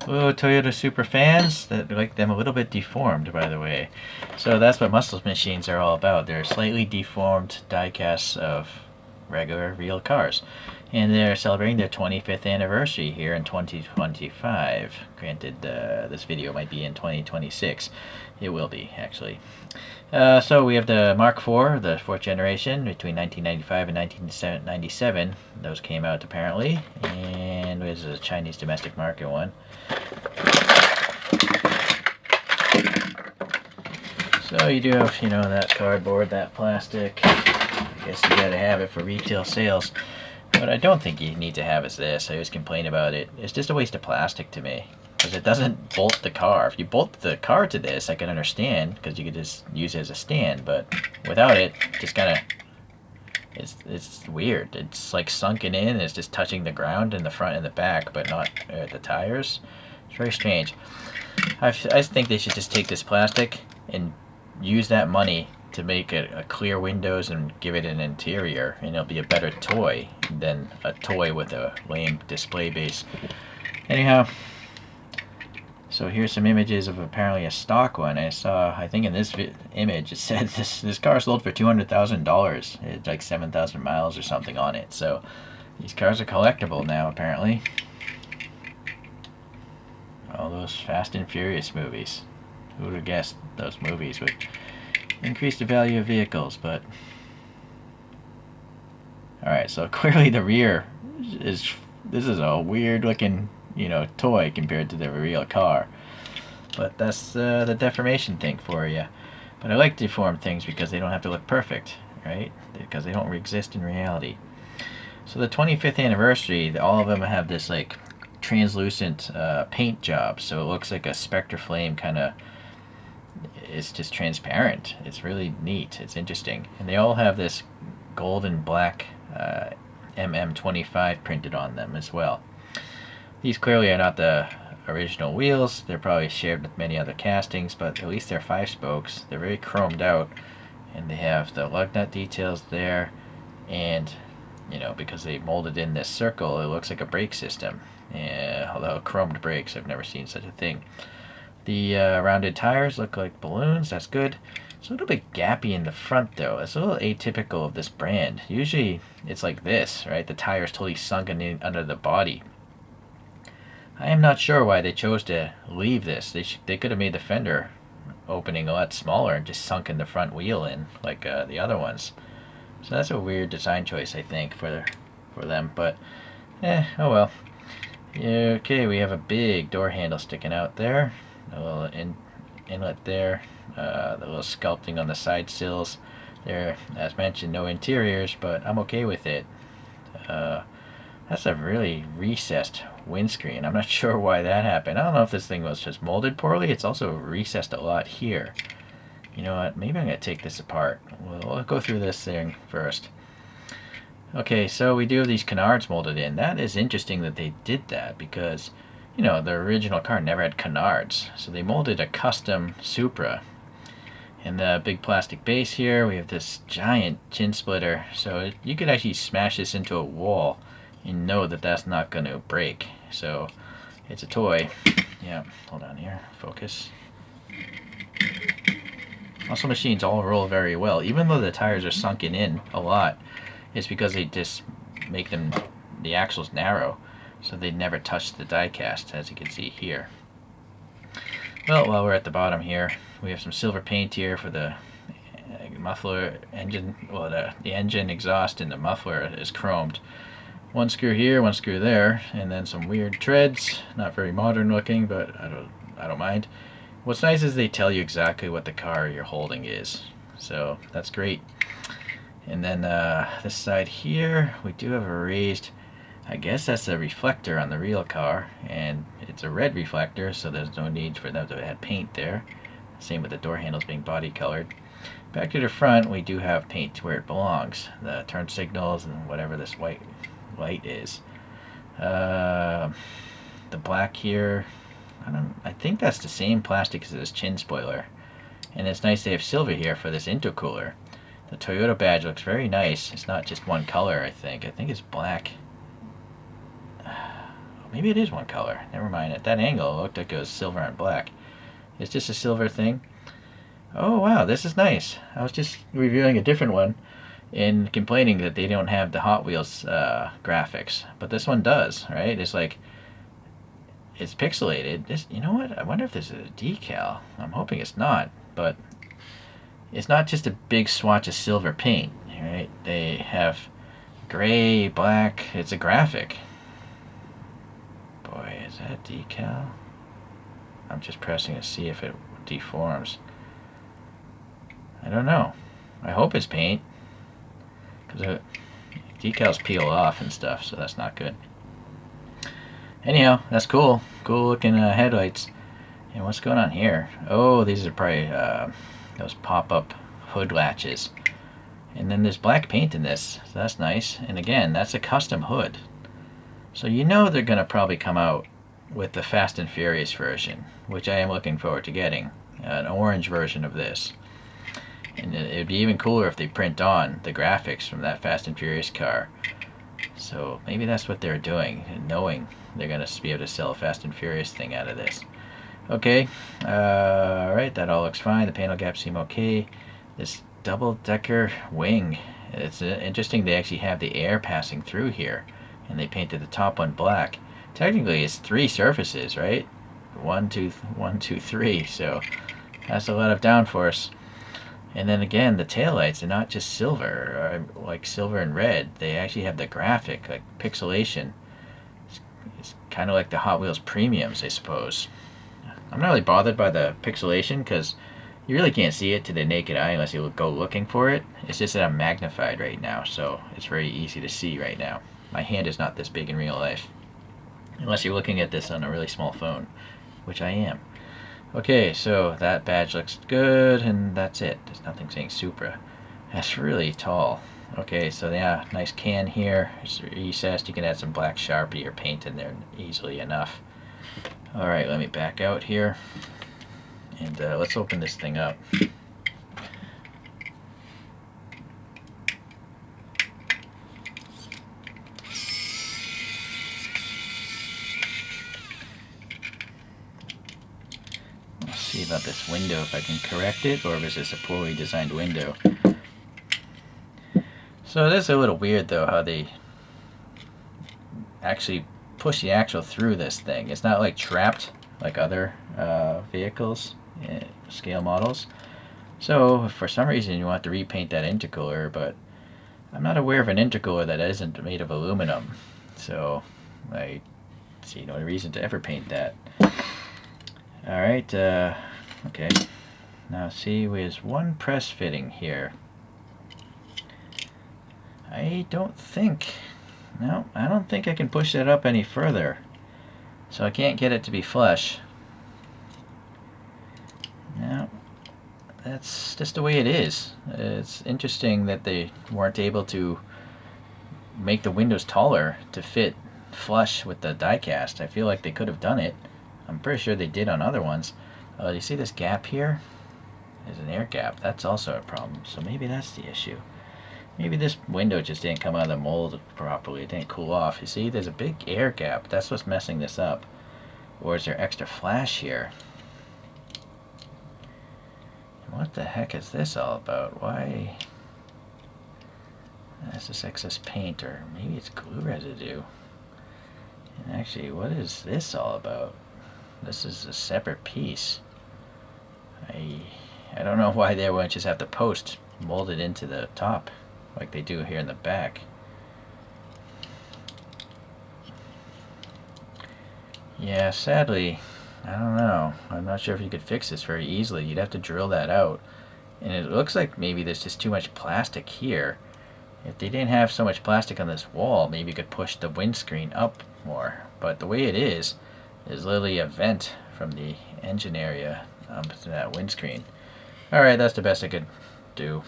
Oh, Toyota Supra fans that like them a little bit deformed, by the way. So that's what muscle machines are all about. They're slightly deformed diecasts of regular, real cars. And they're celebrating their 25th anniversary here in 2025. Granted, this video might be in 2026. It will be, actually. So we have the Mark IV, the fourth generation, between 1995 and 1997. Those came out apparently, and there's a Chinese domestic market one. So you do have, that cardboard, that plastic. I guess you gotta have it for retail sales. What I don't think you need to have is this. I always complain about it. It's just a waste of plastic to me. Because it doesn't bolt the car. If you bolt the car to this, I can understand, because you could just use it as a stand. But without it, just kind of, it's weird. It's like sunken in. It's just touching the ground in the front and the back, but not the tires. It's very strange. I think they should just take this plastic and use that money to make a clear windows and give it an interior, and it'll be a better toy than a toy with a lame display base. Anyhow, so here's some images of apparently a stock one. I think in this image it said this car sold for $200,000. It's like 7,000 miles or something on it. So these cars are collectible now apparently. All those Fast and Furious movies. Who would have guessed those movies would increase the value of vehicles? But alright, so clearly the rear is, this is a weird looking, toy compared to the real car. But that's the deformation thing for you. But I like deformed things because they don't have to look perfect, right? Because they don't exist in reality. So the 25th anniversary, all of them have this like translucent paint job, so it looks like a Spectre Flame kind of. It's just transparent. It's really neat. It's interesting, and they all have this gold and black MM25 printed on them as well. These clearly are not the original wheels. They're probably shared with many other castings, but at least they're 5 spokes. They're very chromed out, and they have the lug nut details there, and because they molded in this circle, it looks like a brake system. Yeah, although chromed brakes, I've never seen such a thing. The rounded tires look like balloons. That's good. It's a little bit gappy in the front, though. It's a little atypical of this brand. Usually, it's like this, right? The tire's totally sunken in under the body. I am not sure why they chose to leave this. They could have made the fender opening a lot smaller and just sunken the front wheel in like the other ones. So that's a weird design choice, I think, for them. But, oh well. Yeah, okay, we have a big door handle sticking out there. A little inlet there. The little sculpting on the side sills. There, as mentioned, no interiors, but I'm okay with it. That's a really recessed windscreen. I'm not sure why that happened. I don't know if this thing was just molded poorly. It's also recessed a lot here. You know what? Maybe I'm going to take this apart. We'll go through this thing first. Okay, so we do have these canards molded in. That is interesting that they did that because, the original car never had canards. So they molded a custom Supra. And the big plastic base here, we have this giant chin splitter. So you could actually smash this into a wall and know that that's not going to break. So it's a toy. Yeah, hold on here. Focus. Muscle machines all roll very well. Even though the tires are sunken in a lot, it's because they just make them, the axles narrow, so they never touch the diecast, as you can see here. Well, while we're at the bottom here, we have some silver paint here for the muffler engine. Well, the engine exhaust and the muffler is chromed. One screw here, one screw there, and then some weird treads. Not very modern looking, but I don't mind. What's nice is they tell you exactly what the car you're holding is, so that's great. And then this side here, we do have a raised, I guess that's a reflector on the real car, and it's a red reflector, so there's no need for them to add paint there. Same with the door handles being body colored. Back to the front, we do have paint where it belongs. The turn signals and whatever this white light is. The black here, I think that's the same plastic as this chin spoiler. And it's nice they have silver here for this intercooler. The Toyota badge looks very nice. It's not just one color, I think. I think it's black. Maybe it is one color. Never mind. At that angle, it looked like it was silver and black. It's just a silver thing. Oh wow, this is nice. I was just reviewing a different one and complaining that they don't have the Hot Wheels graphics, but this one does, right? It's like, it's pixelated. This, you know what? I wonder if this is a decal. I'm hoping it's not, but it's not just a big swatch of silver paint, right? They have gray, black. It's a graphic. Boy, is that decal? I'm just pressing to see if it deforms. I don't know. I hope it's paint, because decals peel off and stuff, so that's not good. Anyhow, that's cool. Cool looking headlights. And what's going on here? Oh, these are probably those pop-up hood latches. And then there's black paint in this, so that's nice. And again, that's a custom hood. So you know they're going to probably come out with the Fast and Furious version, which I am looking forward to getting. An orange version of this. And it'd be even cooler if they print on the graphics from that Fast and Furious car. So maybe that's what they're doing, knowing they're going to be able to sell a Fast and Furious thing out of this. Okay, alright, that all looks fine. The panel gaps seem okay. This double-decker wing, it's interesting they actually have the air passing through here, and they painted the top one black. Technically it's 3 surfaces, right? 1, 2, 1, 2, 3, so that's a lot of downforce. And then again, the taillights are not just silver, or like silver and red. They actually have the graphic, like pixelation. It's kind of like the Hot Wheels premiums, I suppose. I'm not really bothered by the pixelation because you really can't see it to the naked eye unless you go looking for it. It's just that I'm magnified right now, so it's very easy to see right now. My hand is not this big in real life, unless you're looking at this on a really small phone, which I am. Okay, so that badge looks good, and that's it. There's nothing saying Supra. That's really tall. Okay, so yeah, nice can here. It's recessed. You can add some black Sharpie or paint in there easily enough. Alright, let me back out here. And let's open this thing up. Let's see about this window, if I can correct it, or if it's just a poorly designed window. So it is a little weird though how they actually push the axle through this thing. It's not like trapped like other vehicles, scale models. So if for some reason you want to repaint that intercooler, but I'm not aware of an intercooler that isn't made of aluminum, so I see no reason to ever paint that. Alright, okay. Now see, there's one press fitting here. I don't think I can push that up any further. So I can't get it to be flush. No, that's just the way it is. It's interesting that they weren't able to make the windows taller to fit flush with the diecast. I feel like they could have done it. I'm pretty sure they did on other ones. You see this gap here? There's an air gap. That's also a problem. So maybe that's the issue. Maybe this window just didn't come out of the mold properly. It didn't cool off. You see, there's a big air gap. That's what's messing this up. Or is there extra flash here? What the heck is this all about? Why? That's just excess paint, or maybe it's glue residue. And actually, what is this all about? This is a separate piece. I don't know why they wouldn't just have the post molded into the top like they do here in the back. Yeah, sadly, I don't know. I'm not sure if you could fix this very easily. You'd have to drill that out. And it looks like maybe there's just too much plastic here. If they didn't have so much plastic on this wall, maybe you could push the windscreen up more. But the way it is literally a vent from the engine area to that windscreen. Alright, that's the best I could do,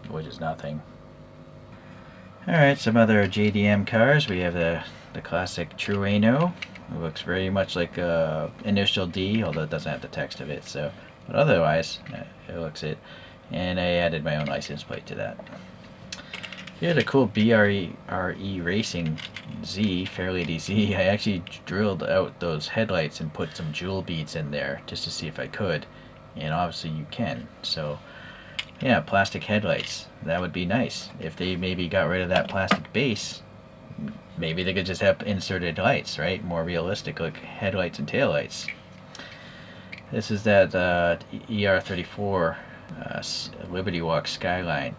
which is nothing. Alright, some other JDM cars. We have the classic Trueno. It looks very much like Initial D, although it doesn't have the text of it. So, but otherwise, it looks it. And I added my own license plate to that. He had a cool BRE Racing Z, Fairlady Z. I actually drilled out those headlights and put some jewel beads in there just to see if I could. And obviously you can. So yeah, plastic headlights. That would be nice. If they maybe got rid of that plastic base, maybe they could just have inserted lights, right? More realistic, like headlights and taillights. This is that ER34 Liberty Walk Skyline,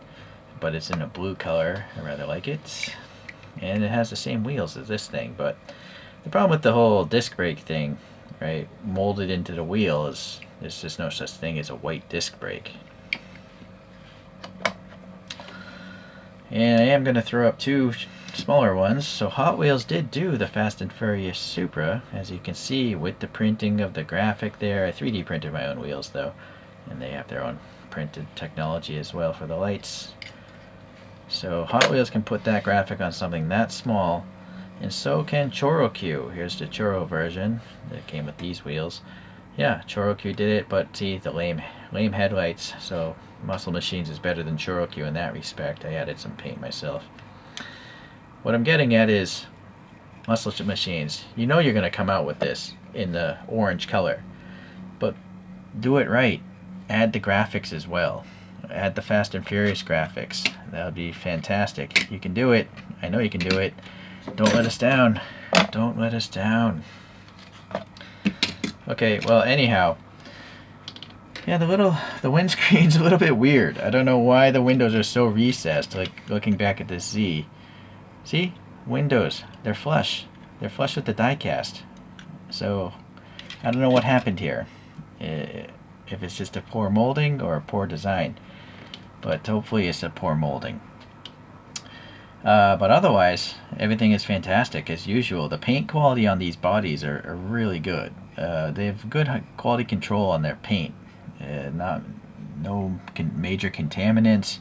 but it's in a blue color. I rather like it. And it has the same wheels as this thing, but the problem with the whole disc brake thing, right, molded into the wheel, is there's just no such thing as a white disc brake. And I am going to throw up two smaller ones. So Hot Wheels did do the Fast and Furious Supra, as you can see, with the printing of the graphic there. I 3D printed my own wheels though, and they have their own printed technology as well for the lights. So Hot Wheels can put that graphic on something that small, and so can Choro-Q. Here's the Choro version that came with these wheels. Yeah, Choro-Q did it, but see the lame headlights, so Muscle Machines is better than Choro-Q in that respect. I added some paint myself. What I'm getting at is, Muscle Machines, you know you're going to come out with this in the orange color, but do it right. Add the graphics as well. Add the Fast and Furious graphics. That would be fantastic. You can do it. I know you can do it. Don't let us down. Don't let us down. Okay, well, anyhow, yeah, the windscreen's a little bit weird. I don't know why the windows are so recessed. Like looking back at this Z, see, windows, they're flush. They're flush with the diecast. So I don't know what happened here. If it's just a poor molding or a poor design, but hopefully it's a poor molding. But otherwise, everything is fantastic as usual. The paint quality on these bodies are really good. They have good quality control on their paint. No major contaminants.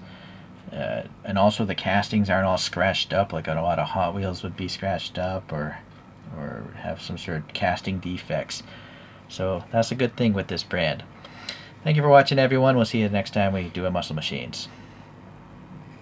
And also the castings aren't all scratched up like a lot of Hot Wheels would be scratched up or have some sort of casting defects. So that's a good thing with this brand. Thank you for watching, everyone. We'll see you next time we do a Muscle Machines.